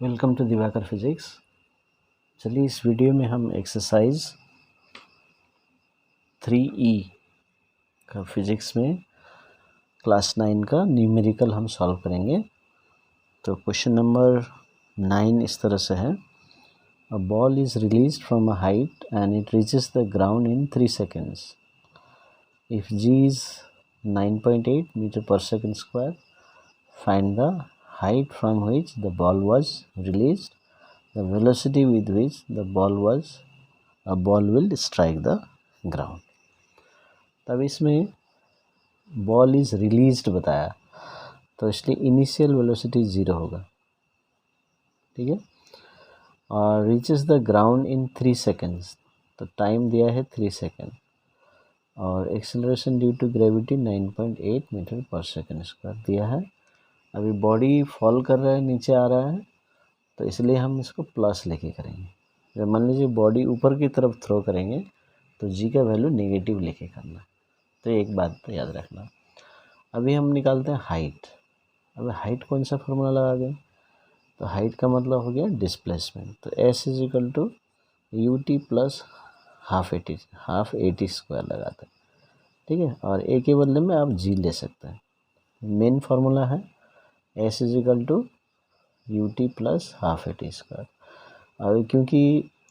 Welcome to Diwakar physics. चलिए इस video में हम एक्सरसाइज 3E का फिजिक्स में क्लास 9 का न्यूमेरिकल हम सॉल्व करेंगे। तो क्वेश्चन नंबर 9 इस तरह से है। A ball is released from a height and it reaches the ground in 3 seconds. If g is 9.8 meter per second square, find the height from which the ball was released, the velocity with which the ball will strike the ground. तब इसमें ball is released बताया, तो इसलिए initial velocity 0 होगा, ठीक है। और reaches the ground in 3 seconds, तो टाइम दिया है 3 सेकेंड। और acceleration due to gravity 9.8 metre पर सेकेंड स्क्वायर दिया है। अभी बॉडी फॉल कर रहा है, नीचे आ रहा है, तो इसलिए हम इसको प्लस लेके करेंगे। जब मान लीजिए बॉडी ऊपर की तरफ थ्रो करेंगे तो जी का वैल्यू नेगेटिव लेके करना। तो एक बात तो याद रखना। अभी हम निकालते हैं हाइट। अब हाइट कौन सा फॉर्मूला लगाएंगे, तो हाइट का मतलब हो गया डिस्प्लेसमेंट। तो s is equal to u t plus half a t square लगाते हैं, ठीक है। और ए के बदले में आप जी ले सकते हैं। मेन फार्मूला है s is equal to u t plus half a t square. और क्योंकि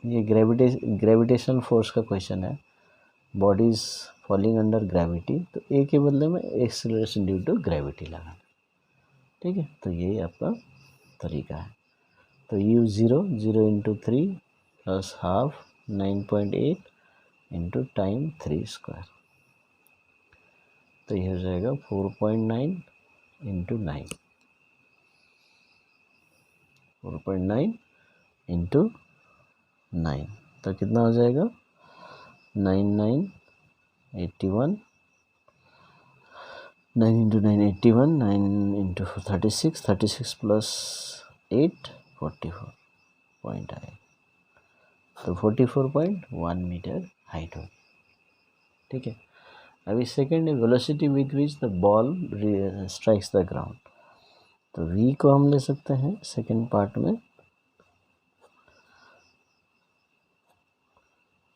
ये ग्रेविटेशन फोर्स का क्वेश्चन है, body is falling under gravity, तो ए के बदले में एक्सेलरेशन ड्यू टू ग्रेविटी लगाना, ठीक है। तो यही आपका तरीका है। तो u 0 into 3 plus half 9.8 into time 3 square, तो ये हो जाएगा 4.9 इंटू 9, 4.9 इंटू 9, तो कितना हो जाएगा 9 इंटू 9 81, 9 इंटू 36 प्लस 8 44 पॉइंट आए, तो 44.1 मीटर हाइट हो, ठीक है। अभी सेकेंड है velocity with which the ball strikes the ground. तो v को हम ले सकते हैं सेकेंड पार्ट में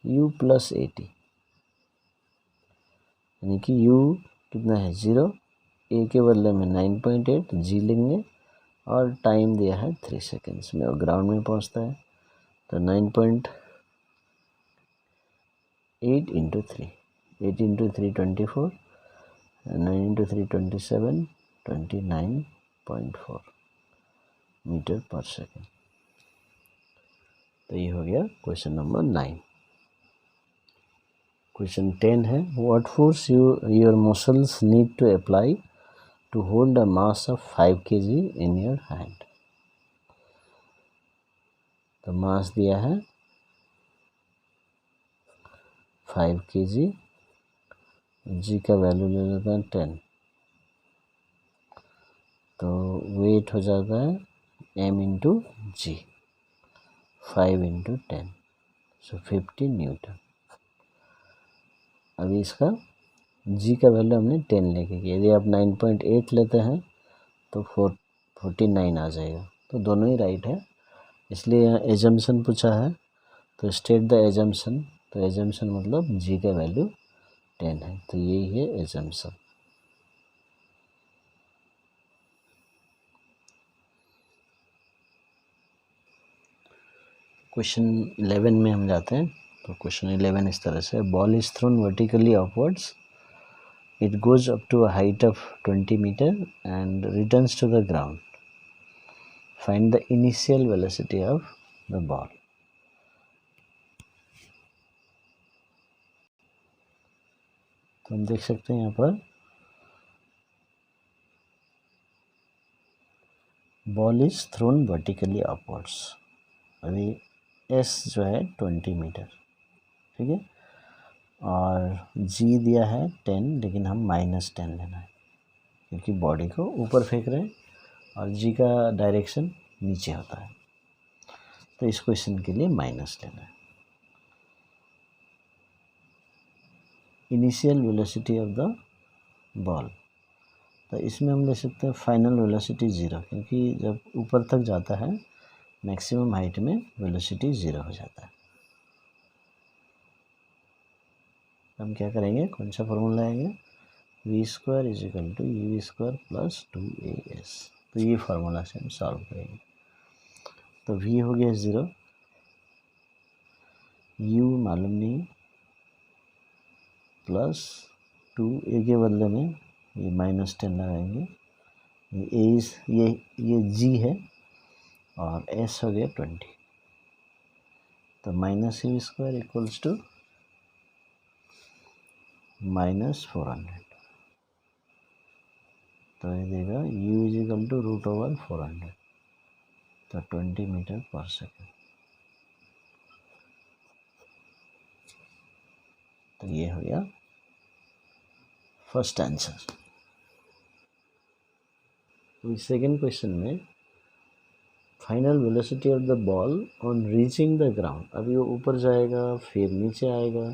u प्लस 80, यानी कि u कितना है 0, a के बदले में 9.8 g लेंगे और टाइम दिया है 3 seconds में, और ग्राउंड में पहुंचता है। तो 9.8 इंटू 3, 8 इंटू 3 24, 9 इंटू 3 27, 29.4 मीटर पर सेकेंड। तो ये हो गया क्वेश्चन नंबर 9। क्वेश्चन 10 है, what force your muscles need to apply to hold a mass of 5 kg in your hand. तो मास दिया है 5 kg, जी का वैल्यू ले लेते हैं 10, तो वेट हो जाता है m इंटू जी, 5 इंटू 10, सो 50 न्यूटन। अभी इसका जी का वैल्यू हमने 10 लेके किया। यदि आप 9.8 लेते हैं तो 49 आ जाएगा। तो दोनों ही राइट है, इसलिए यहाँ एजम्पशन पूछा है, तो स्टेट द एजम्पशन। तो एजम्पशन मतलब जी का वैल्यू 10 है, तो यही है एजम्पशन। क्वेश्चन 11 में हम जाते हैं। तो क्वेश्चन 11 इस तरह से, ball is thrown vertically upwards, it goes up to a height of 20 meter and returns to the ground. Find the initial velocity of the ball. तो हम देख सकते हैं यहाँ पर ball is thrown vertically upwards. अभी एस जो है 20 मीटर, ठीक है, और जी दिया है 10, लेकिन हम -10 लेना है क्योंकि बॉडी को ऊपर फेंक रहे हैं और जी का डायरेक्शन नीचे होता है, तो इस क्वेश्चन के लिए माइनस लेना है। Initial velocity of the ball, तो इसमें हम ले सकते हैं फाइनल वेलोसिटी 0, क्योंकि जब ऊपर तक जाता है मैक्सिमम हाइट में वेलोसिटी 0 हो जाता है। हम क्या करेंगे, कौन सा फॉर्मूला लाएंगे, v² = uv² + 2as। तो ये फार्मूला से हम सॉल्व करेंगे। तो v हो गया 0, u मालूम नहीं, प्लस 2a के बदले में ये -10 लगाएंगे, ये g है और s हो गया 20। तो -uv² = -400। तो ये देगा u = √/400, तो 20 मीटर/सेकंड। तो ये हो गया फर्स्ट आंसर। तो सेकंड क्वेश्चन में final velocity of the ball on reaching the ground. अभी वो ऊपर जाएगा फिर नीचे आएगा,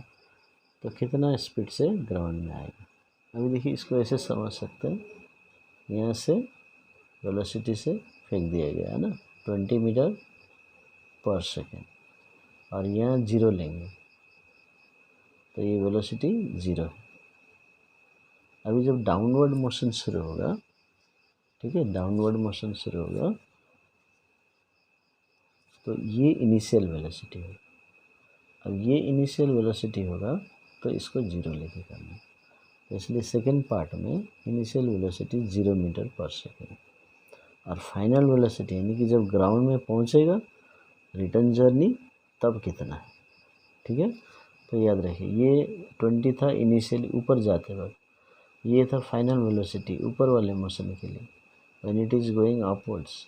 तो कितना स्पीड से ग्राउंड में आएगा। अभी देखिए इसको ऐसे समझ सकते हैं, यहाँ से वेलोसिटी से फेंक दिया गया है ना 20 मीटर/सेकंड, और यहाँ 0 लेंगे तो ये वेलोसिटी 0 है। अभी जब डाउनवर्ड मोशन शुरू होगा, ठीक है, डाउनवर्ड मोशन शुरू होगा तो ये इनिशियल वेलोसिटी होगा। अब ये इनिशियल वेलोसिटी होगा तो इसको 0 लेके करना है। तो इसलिए सेकंड पार्ट में इनिशियल वेलोसिटी 0 मीटर/सेकंड और फाइनल वेलोसिटी यानी कि जब ग्राउंड में पहुंचेगा रिटर्न जर्नी तब कितना है, ठीक है। तो याद रखिए ये 20 था इनिशियली ऊपर जाते वक्त, ये था फाइनल वेलोसिटी ऊपर वाले मोशन के लिए when it is going upwards.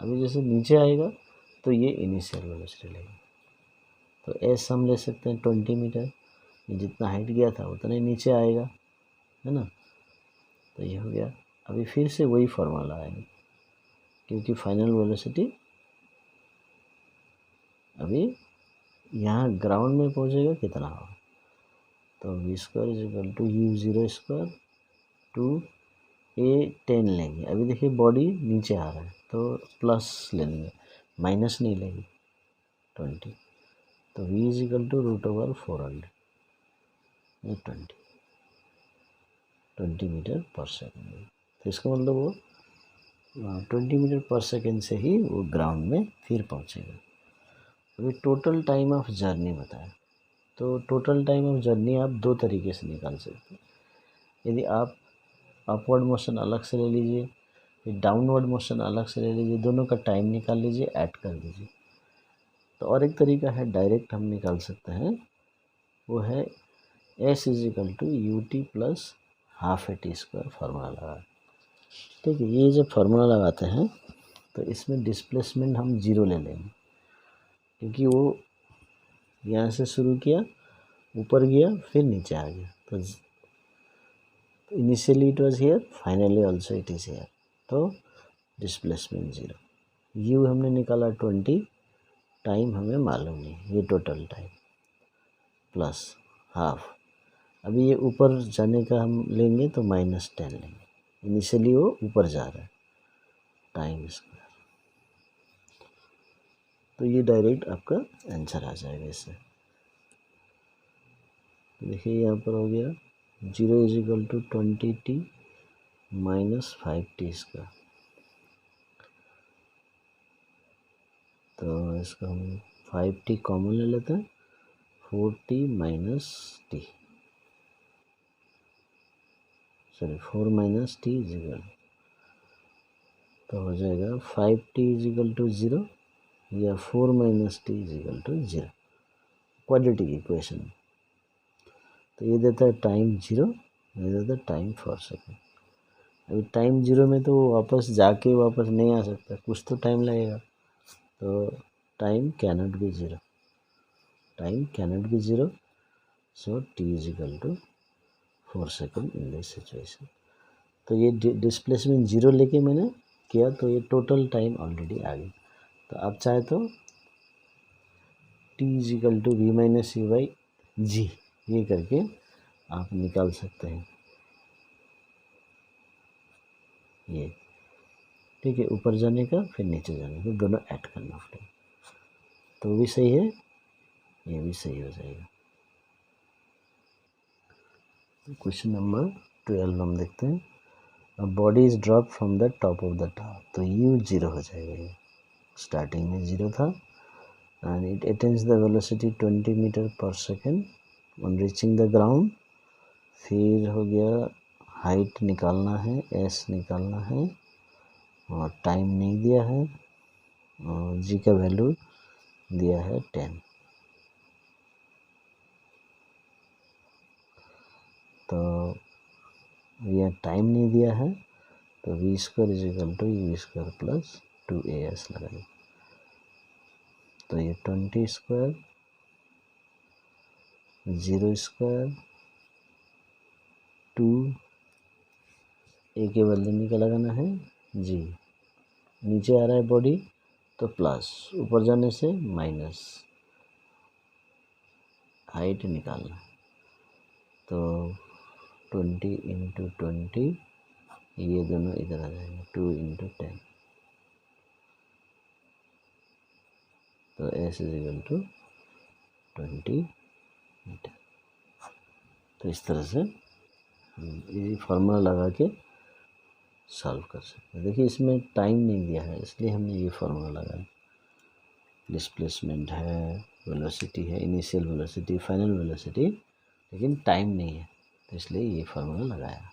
अभी जैसे नीचे आएगा तो ये इनिशियल वेलोसिटी लेगा। तो एस हम ले सकते हैं 20 मीटर, जितना हाइट गया था उतना ही नीचे आएगा, है ना। तो ये हो गया। अभी फिर से वही फॉर्मूला आएगा क्योंकि फाइनल वेलोसिटी अभी यहाँ ग्राउंड में पहुँचेगा कितना होगा। तो v² = u0² 2a10 लेंगे। अभी देखिए बॉडी नीचे आ रहा है तो प्लस ले लेंगे, माइनस नहीं लेंगे 20। तो v = √/400, ये 20 मीटर/सेकंड। तो इसका मतलब वो 20 मीटर/सेकंड से ही वो ग्राउंड में फिर पहुंचेगा। अभी टोटल टाइम ऑफ जर्नी बताया, तो टोटल टाइम ऑफ जर्नी आप दो तरीके से निकाल सकते हैं। यदि आप अपवर्ड मोशन अलग से ले लीजिए, फिर डाउनवर्ड मोशन अलग से ले लीजिए, दोनों का टाइम निकाल लीजिए, ऐड कर दीजिए। तो और एक तरीका है डायरेक्ट हम निकाल सकते हैं, वो है s = ut + ½ फार्मूला लगा। ठीक है, ये जब फार्मूला लगाते हैं तो इसमें डिस्प्लेसमेंट हम 0 ले लेंगे क्योंकि वो यहाँ से शुरू किया, ऊपर गया, फिर नीचे आ गया। तो initially it was here, finally also it is here, तो डिस्प्लेसमेंट 0। u हमने निकाला 20, टाइम हमें मालूम नहीं, ये टोटल टाइम प्लस हाफ। अभी ये ऊपर जाने का हम लेंगे तो -10 लेंगे, इनिशियली वो ऊपर जा रहा है, टाइम स्क्वायर। तो ये डायरेक्ट आपका आंसर आ जाएगा इससे। देखिए यहाँ पर हो गया 0 = 20t - 5t²। तो इसका हम 5t कॉमन ले लेते हैं, 4t - t, सॉरी 4 - t = तो हो जाएगा 5t = 0 या 4 - t = 0, क्वाड्रेटिक इक्वेशन। तो ये देता है टाइम 0, ये देता है टाइम 4 सेकेंड। अभी टाइम 0 में तो वापस जाके वापस नहीं आ सकता, कुछ तो टाइम लगेगा। तो time cannot be 0, time cannot be 0, so t = 4 second in this situation. तो ये डिस्प्लेसमेंट 0 लेके मैंने किया तो ये टोटल टाइम ऑलरेडी आ गई। तो आप चाहे तो t = v - u/g ये करके आप निकाल सकते हैं। ये ठीक है, ऊपर जाने का फिर नीचे जाने का, दोनों ऐड करना पड़ेगा। तो वो भी सही है, ये भी सही हो जाएगा। क्वेश्चन नंबर 12 हम देखते हैं। A body is drop from the top of the tower, तो यू 0 हो जाएगा। ये स्टार्टिंग में 0 था। And it attains the velocity 20 metre पर second on reaching the ground. फिर हो गया हाइट निकालना है, एस निकालना है, और टाइम नहीं दिया है, और जी का वैल्यू दिया है 10। तो यह टाइम नहीं दिया है, तो v square is equal to u square plus 2as लगाइए। तो ये 20 स्क्वायर, 0 स्क्वायर, 2 ए के बदले में क्या लगाना है, जी। नीचे आ रहा है बॉडी तो प्लस, ऊपर जाने से माइनस, हाइट निकालना। तो 20 इंटू 20, ये दोनों इधर आ जाएंगे, 2 इंटू 10। तो s is equal to 20 metre. तो इस तरह से ये फार्मूला लगा के सॉल्व कर सकते हैं। देखिए इसमें टाइम नहीं दिया है, इसलिए हमने ये फार्मूला लगाया। डिस्प्लेसमेंट है, वेलोसिटी है, इनिशियल वेलोसिटी, फाइनल वेलोसिटी, लेकिन टाइम नहीं है, तो इसलिए ये फार्मूला लगाया।